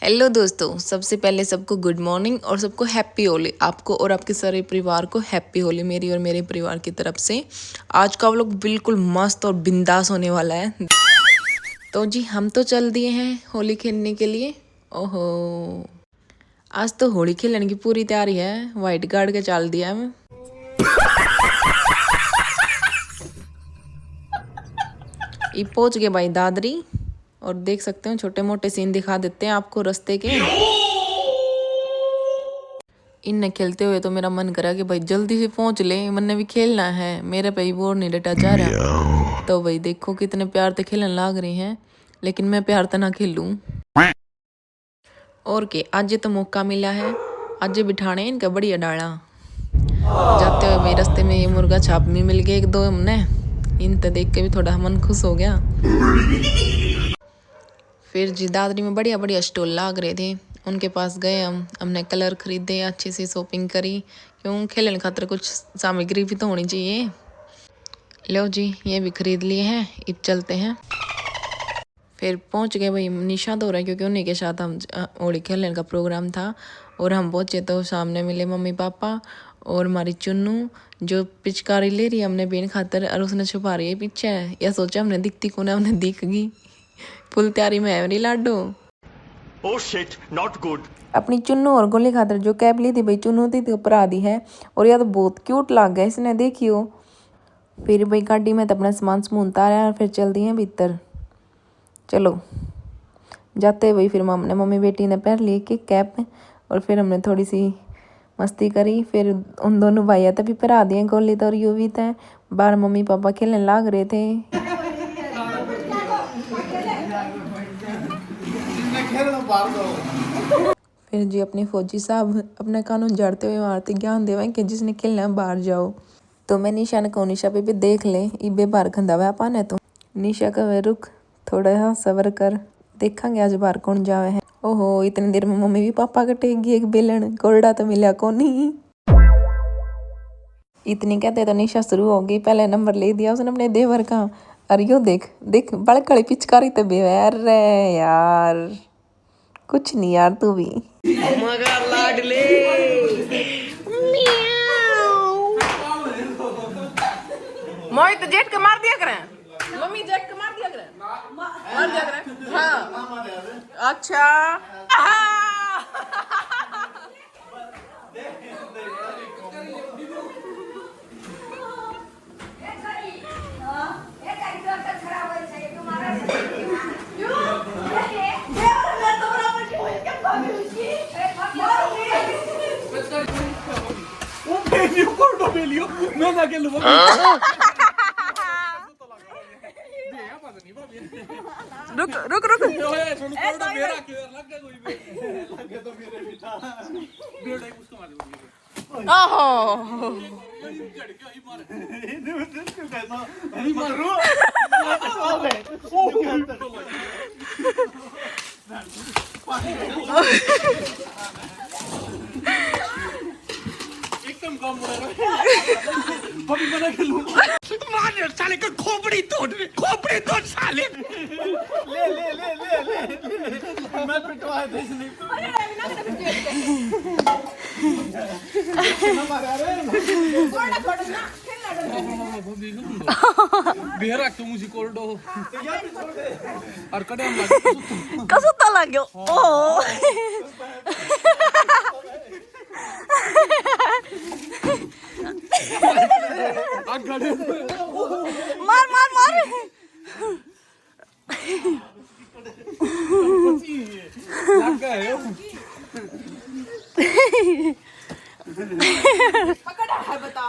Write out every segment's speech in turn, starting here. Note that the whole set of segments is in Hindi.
हेलो दोस्तों, सबसे पहले सबको गुड मॉर्निंग और सबको हैप्पी होली। आपको और आपके सारे परिवार को हैप्पी होली मेरी और मेरे परिवार की तरफ से। आज का व्लॉग बिल्कुल मस्त और बिंदास होने वाला है। तो जी हम तो चल दिए हैं होली खेलने के लिए। ओहो, आज तो होली खेलने की पूरी तैयारी है। वाइट गार्ड के चल दिया मैं। ये पहुंच गए भाई दादरी, और देख सकते हो छोटे मोटे सीन दिखा देते हैं आपको रास्ते के। इनने खेलते हुए तो मेरा मन करा कि भाई जल्दी से पहुंच ले, मैंने भी खेलना है। मेरे पे बोर नहीं डटा जा रहा। तो भाई देखो कितने प्यार से खेलने लाग रहे हैं, लेकिन मैं प्यार तो ना खेलूं। और के आज तो मौका मिला है, आज बिठाने इनका बढ़िया डाला। जाते हुए भाई रास्ते में ये मुर्गा छाप भी मिल गए एक दो हमने। इन तो देख के भी थोड़ा मन खुश हो गया। फिर जी दादरी में बढ़िया बढ़िया स्टॉल लाग रहे थे, उनके पास गए हमने कलर खरीदे, अच्छी सी शॉपिंग करी। क्यों खेलने खातर कुछ सामग्री भी तो होनी चाहिए। लो जी ये भी खरीद लिए हैं, अब चलते हैं। फिर पहुंच गए भाई निशा तो हो रहा है, क्योंकि उन्हीं के साथ हम होली खेलने का प्रोग्राम था। और हम पहुंचे तो सामने मिले मम्मी पापा और हमारी चुन्नू, जो पिचकारी ले रही है हमने बेन खातर, और उसने छुपा रही है पीछे। या सोचा हमने दिखती को ना, हमने दिख गई। फुल तैयारी में है मेरी लाडो। Oh shit, not good. अपनी चुन्नू और गोली खातर जो कैप ली थी भाई, चुन्नू थी तो ऊपर आदि है। और यह तो बहुत क्यूट लग गया इसने, देखियो। फिर भाई गाड़ी में तो अपना सामान समून उतारा और फिर चल दिए भीतर। चलो जाते भाई फिर हमने मम्मी बेटी ने पहन ली कि कैप में, और फिर हमने थोड़ी सी मस्ती करी। फिर उन दोनों भाइया तभी पहरा दिए गोली तो, और यू भी थे बाहर मम्मी पापा खेलने लाग रहे थे। फिर जी अपने फौजी साहब अपने कानून झाड़ते हुए मारते ज्ञान देवें कि जिसने खेलना है बाहर जाओ। तो मैं निशा ने कहूँ निशा पे भी देख ले, इबे बाहर खंदा हुआ पाने। तो निशा कहे रुक थोड़ा सा सबर कर, देखेंगे आज बाहर कौन जावे है। ओहो इतनी देर में मम्मी भी पापा कटेगी एक बेलन, कोरडा तो मिला को नहीं। इतनी कहते तो निशा शुरू हो गई, पहले नंबर ले दिया उसने अपने देवर का। अरे यो देख देख बड़कड़ी पिचकारी तो बेवैर रे यार, कुछ नहीं यार तू भी मगर लाडले। मोहित जेट के मार दिया करें, मम्मी जेट के मार दिया करें, मार दिया करें। हाँ अच्छा मैं ना के लूंगा। रुक रुक रुक एकदम कम अभी मना के लूं। मार साले का खोपड़ी तोड़ साले। ले ले ले ले ले मैं पिटवाया था इसने। बेरा तो मुझे कोल्डो और कड़े हम लगे कसो ता लाग्यो। ओ मार मार मार लगा है पकड़ा है बता।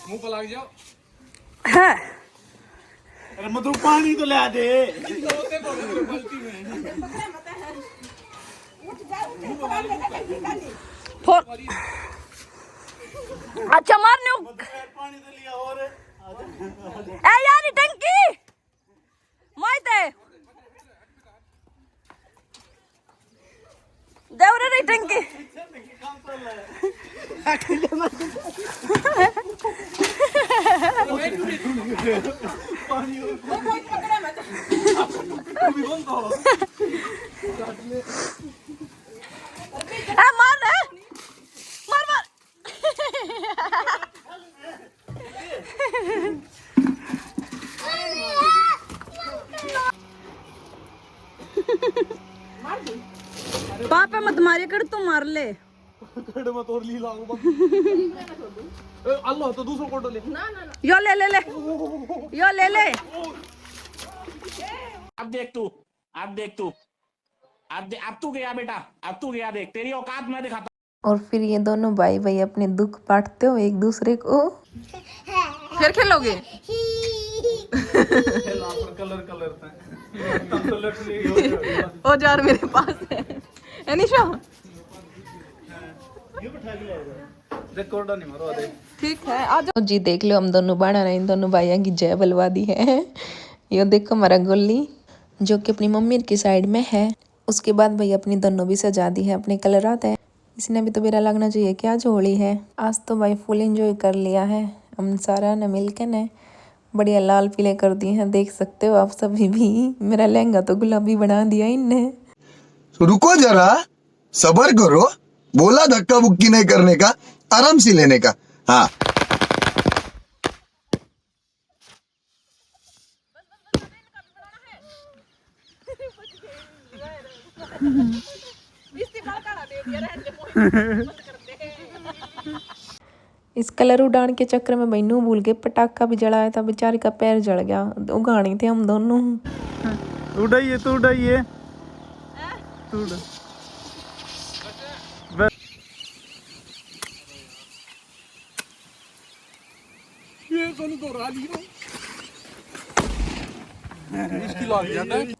मुंह पर लग जाओ। अरे मधु पानी तो ले आ दे। अच्छा मारने पानी तो लिया और ए यार टंकी माइते देवरे रे टंकी पानी भी बोल दो मार रे मार मार पापा मत मारे कर तू मार ले कड़ मत और ली लाओ अल्लाह तो दूसरा कोटो ले यो ले ले ले यो ले ले अब देख तू अब तू गया बेटा, अब तू गया, देख तेरी औकात मैं दिखाता। और फिर ये दोनों भाई भाई अपने दुख बांटते हो एक दूसरे को। फिर खेलोगे कलर औजार मेरे पास है निशा कोटो नहीं मारो दे ठीक है आज जी देख लो हम दोनों बना रहे इन दोनों भाइयों की जय बलवा दी है। ये देखो हमारा गोली जो कि अपनी मम्मी की साइड में है। उसके बाद भाई अपनी दोनों भी सजा दी है अपने कलर आते हैं। इसने भी तो मेरा लगना चाहिए क्या आज होली है। आज तो भाई फुल एंजॉय कर लिया है हम सारा ने मिलकर ने बढ़िया लाल पीले कर दिए हैं। देख सकते हो आप सभी भी। मेरा लहंगा तो गुलाबी बना दिया इनने। रुको जरा सबर करो, बोला धक्का बुक्की नहीं करने का, आराम से लेने का। हाँ इस कलर उड़ान के चक्कर में मैनू भूल के पटाखा भी जलाया था। बेचारी का पैर जल गया। उगानी थे हम दोनों। उड़ाइए तो उड़ाइए ये सोनू तो राली हो इसकी लाग जाता है।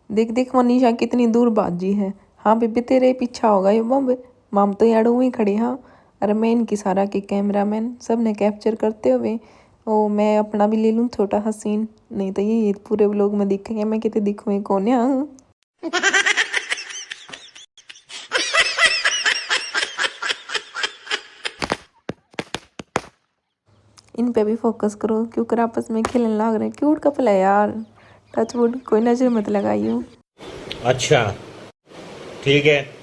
देख देख मनीषा कितनी दूर बाजी है। हाँ बेबी तेरे पीछा होगा ये बम। माम तो यार वहीं खड़ी। हाँ अरे मैं इनकी सारा के कैमरामैन सब ने कैप्चर करते हुए। ओ मैं अपना भी ले लूँ छोटा हसीन। नहीं तो ये पूरे व्लॉग में दिखेंगे मैं कितने दिखूँ कौन है। इन पे भी फोकस करो क्योंकि आपस में खेलने लग रहे हैं। क्यूट कपल है यार। टच वुड कोई नजर मत लगाइयो। अच्छा ठीक है।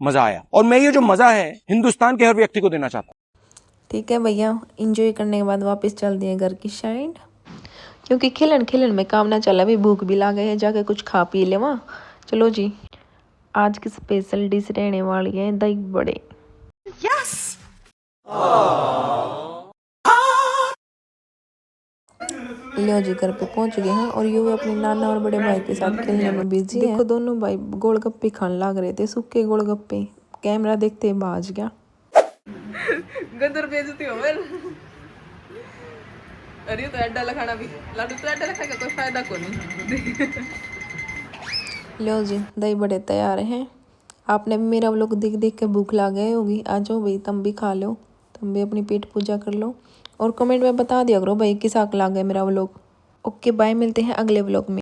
मजा आया और मैं ये जो मजा है हिंदुस्तान के हर व्यक्ति को देना चाहता हूँ। ठीक है भैया एंजॉय करने के बाद वापस चल दिए घर की साइड क्योंकि खेलन में काम ना चला। भी भूख भी ला गई है जाके कुछ खा पी ले वहाँ। चलो जी आज की स्पेशल डिश रहने वाली है दही बड़े। लियो जी घर पे पहुंच गए हैं और यूं अपने नाना और बड़े भाई के साथ खेलने में बिजी है। देखो दोनों भाई गोलगप्पे खाने लग रहे थे सूखे गोलगप्पे। कैमरा देखते बाज गया। गंदर बेइज्जती हो फिर। अरे तो अड्डा लखाना भी लाडू तो अड्डा लखाएगा कोई फायदा को नहीं। लियो जी दही बड़े तैयार हैं। आपने भी मेरा व्लॉग देख देख के भूख ला गई होगी। आ जाओ भाई तुम भी खा लो। तुम भी अपनी पेट पूजा कर लो और कमेंट में बता दिया करो भाई किस ला गए मेरा व्लॉग। ओके बाय मिलते हैं अगले व्लॉग में।